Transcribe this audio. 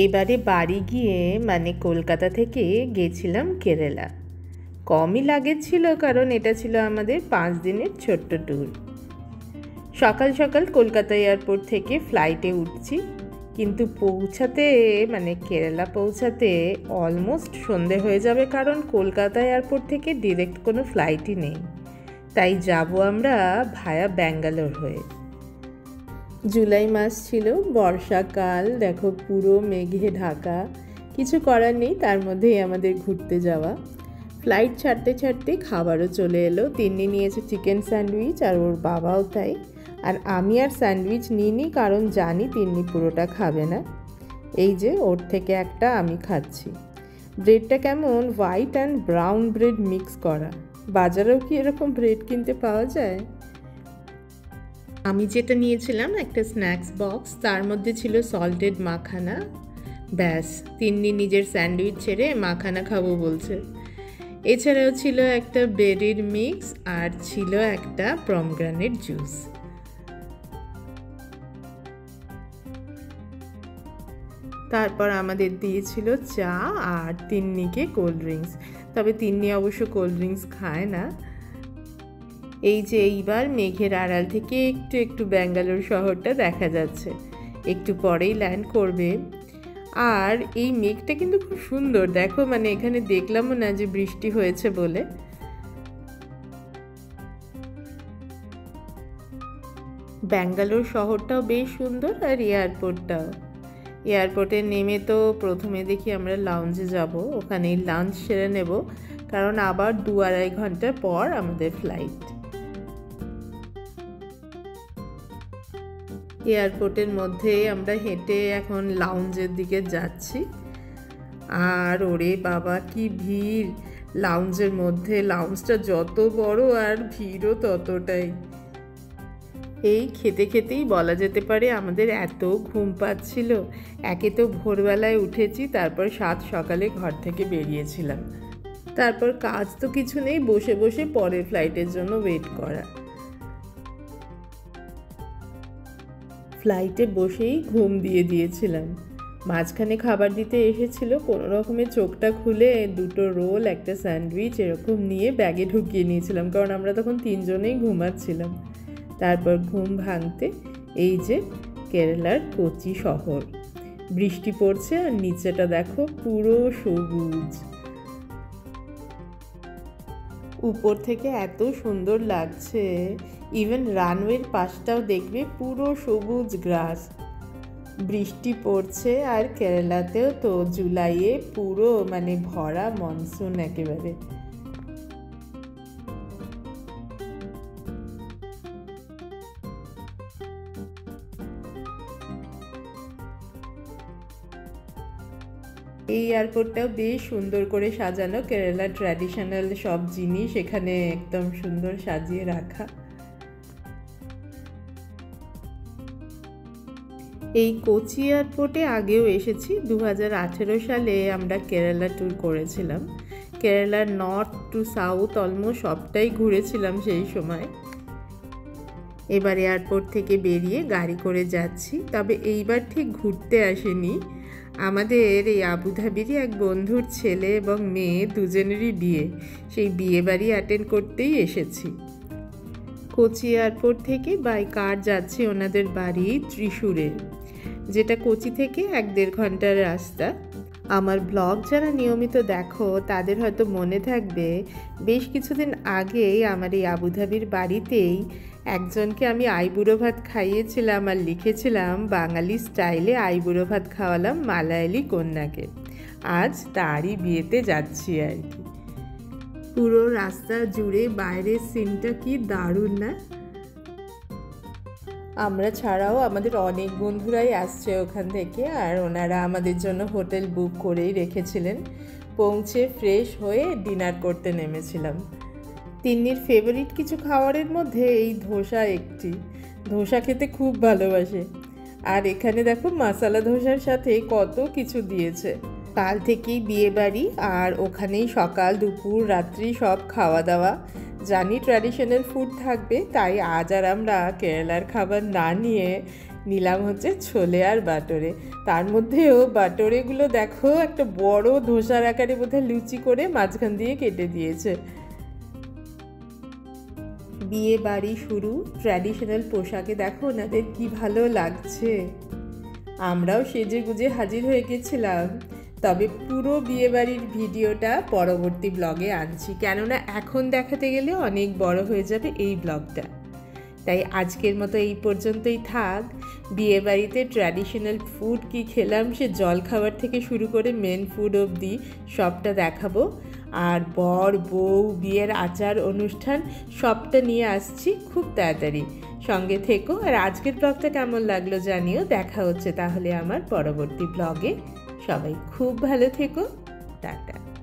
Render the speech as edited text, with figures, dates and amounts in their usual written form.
এবারে বাড়ি গিয়ে মানে কলকাতা থেকে গেছিলাম কেরালা। কমই লাগেজ ছিল, কারণ এটা ছিল আমাদের 5 দিনের ছোট্ট ট্যুর। সকাল সকাল কলকাতা এয়ারপোর্ট থেকে ফ্লাইটে উঠছি, কিন্তু পৌঁছাতে মানে কেরালা পৌঁছাতে অলমোস্ট সন্ধে হয়ে যাবে, কারণ কলকাতা এয়ারপোর্ট থেকে ডিরেক্ট কোনো ফ্লাইটই নেই। তাই যাব আমরা ভায়া ব্যাঙ্গালোর হয়ে। জুলাই মাস ছিল, বর্ষাকাল, দেখো পুরো মেঘে ঢাকা। কিছু করার নেই, তার মধ্যেই আমাদের ঘুরতে যাওয়া। ফ্লাইট ছাড়তে ছাড়তে খাবারও চলে এলো। তিন্নি নিয়েছে চিকেন স্যান্ডউইচ, আর ওর বাবাও তাই। আর আমি আর স্যান্ডউইচ নিইনি, কারণ জানি তিন্নি পুরোটা খাবে না। এই যে ওর থেকে একটা আমি খাচ্ছি। ব্রেডটা কেমন white and brown bread mix করা। বাজারেও কি এরকম ব্রেড কিনতে পাওয়া যায়? আমি যেটা নিয়েছিলাম একটা স্ন্যাক্স বক্স, তার মধ্যে ছিল সল্টেড মাখানা। ব্যাস, তিন্নি নিজের স্যান্ডউইচ ছেড়ে মাখানা খাবো বলছে। এছাড়াও ছিল একটা বেরির মিক্স, আর ছিল একটা পমগ্রানেট জুস। তারপর আমাদের দিয়েছিল চা আর তিন্নিকে কোল্ড ড্রিঙ্কস। তবে তিন্নি অবশ্য কোল্ড ড্রিঙ্কস খায় না। এই যে এইবার মেঘের আড়াল থেকে একটু একটু ব্যাঙ্গালোর শহরটা দেখা যাচ্ছে। একটু পরেই ল্যান্ড করবে। আর এই মেঘটা কিন্তু খুব সুন্দর, দেখো, মানে এখানে দেখলামও না যে বৃষ্টি হয়েছে বলে। ব্যাঙ্গালোর শহরটাও বেশ সুন্দর, আর এয়ারপোর্টটাও। এয়ারপোর্টে নেমে তো প্রথমে দেখি আমরা লাউঞ্জে যাব, ওখানেই লাঞ্চ সেরে নেব, কারণ আবার 2-2.5 ঘন্টা পর আমাদের ফ্লাইট। এয়ারপোর্টের মধ্যে আমরা হেঁটে এখন লাউঞ্জের দিকে যাচ্ছি। আর ওরে বাবা কি ভিড় লাউঞ্জের মধ্যে! লাউঞ্জটা যত বড় আর ভিড়ও ততটাই। এই খেতে খেতেই বলা যেতে পারে আমাদের এত ঘুম পাচ্ছিল। একে তো ভোরবেলায় উঠেছি, তারপর 7 সকালে ঘর থেকে বেরিয়েছিলাম। তারপর কাজ তো কিছু নেই, বসে বসে পরের ফ্লাইটের জন্য ওয়েট করা। ফ্লাইটে বসেই ঘুম দিয়ে দিয়েছিলাম। মাঝখানে খাবার দিতে এসেছিল, কোনো রকমে চোখটা খুলে 2টো রোল, একটা স্যান্ডউইচ এরকম নিয়ে ব্যাগে ঢুকিয়ে নিয়েছিলাম, কারণ আমরা তখন 3 জনেই ঘুমাচ্ছিলাম। তারপর ঘুম ভাঙতে এই যে কেরালার কোচি শহর। বৃষ্টি পড়ছে আর নিচেটা দেখো পুরো সবুজ। উপর থেকে এত সুন্দর লাগছে। ইভেন রানওয়ের পাশটাও দেখবে পুরো সবুজ গ্রাস। বৃষ্টি পড়ছে, আর কেরালাতেও তো জুলাইয়ে পুরো মানে ভরা মনসুন একেবারে। এই এয়ারপোর্টটাও বেশ সুন্দর করে সাজানো, কেরালা ট্র্যাডিশনাল সব জিনিস এখানে একদম সুন্দর সাজিয়ে রাখা। এই কোচি এয়ারপোর্টে আগেও এসেছি, 2018 সালে আমরা কেরালা ট্যুর করেছিলাম। কেরালার নর্থ টু সাউথ অলমোস্ট সবটাই ঘুরেছিলাম সেই সময়। এবার এয়ারপোর্ট থেকে বেরিয়ে গাড়ি করে যাচ্ছি, তবে এইবার ঠিক ঘুরতে আসেনি। আমাদের এই আবুধাবিরই এক বন্ধুর ছেলে এবং মেয়ে দুজনেরই বিয়ে, সেই বিয়ে বাড়ি অ্যাটেন্ড করতেই এসেছি। কোচি এয়ারপোর্ট থেকে বাই কার যাচ্ছি ওনাদের বাড়ি ত্রিশূরে, যেটা কোচি থেকে 1-1.5 ঘন্টার রাস্তা। আমার ব্লগ যারা নিয়মিত দেখো তাদের হয়তো মনে থাকবে, বেশ কিছুদিন আগেই আমার এই আবুধাবির বাড়িতেই একজনকে আমি আইবুড়ো ভাত খাইয়েছিলাম, আর লিখেছিলাম বাঙালি স্টাইলে আইবুড়ো ভাত খাওয়ালাম মালায়ালি কন্যাকে। আজ তারই বিয়েতে যাচ্ছি আর কি। পুরো রাস্তা জুড়ে বাইরের সিনটা কি দারুণ না? আমরা ছাড়াও আমাদের অনেক বন্ধুরাই আসছে ওখান থেকে, আর ওনারা আমাদের জন্য হোটেল বুক করেই রেখেছিলেন। পৌঁছে ফ্রেশ হয়ে ডিনার করতে নেমেছিলাম। তিন্নির ফেভারিট কিছু খাবারের মধ্যে এই ধোসা একটি। ধোসা খেতে খুব ভালোবাসে। আর এখানে দেখো মশলা ধোসার সাথে কত কিছু দিয়েছে। কাল থেকেই বিয়ে বাড়ি, আর ওখানেই সকাল দুপুর রাত্রি সব খাওয়া দাওয়া। জানি ট্র্যাডিশনাল ফুড থাকবে, তাই আজ আর আমরা কেরালার খাবার না নিয়ে নিলাম হচ্ছে ছোলে আর বাটরে। তার মধ্যেও বাটরেগুলো দেখো একটা বড় ধোসার আকারে বোধহয় লুচি করে মাঝখান দিয়ে কেটে দিয়েছে। বিয়ে বাড়ি শুরু, ট্র্যাডিশনাল পোশাকে দেখো ওনাদের কি ভালো লাগছে। আমরাও সেজে গুজে হাজির হয়ে গেছিলাম। তবে পুরো বিয়েবাড়ির ভিডিওটা পরবর্তী ব্লগে আনছি, কেননা এখন দেখাতে গেলে অনেক বড় হয়ে যাবে এই ব্লগটা। তাই আজকের মতো এই পর্যন্তই থাক। বিয়েবাড়িতে ট্র্যাডিশনাল ফুড কি খেলাম, সে জল খাবার থেকে শুরু করে মেন ফুড অবধি সবটা দেখাবো। আর বর বউ বিয়ের আচার অনুষ্ঠান সবটা নিয়ে আসছি খুব তাড়াতাড়ি। সঙ্গে থেকো। আর আজকের ব্লগটা কেমন লাগলো জানিও। দেখা হচ্ছে তাহলে আমার পরবর্তী ব্লগে। সবাই খুব ভালো থেকো। টাটা।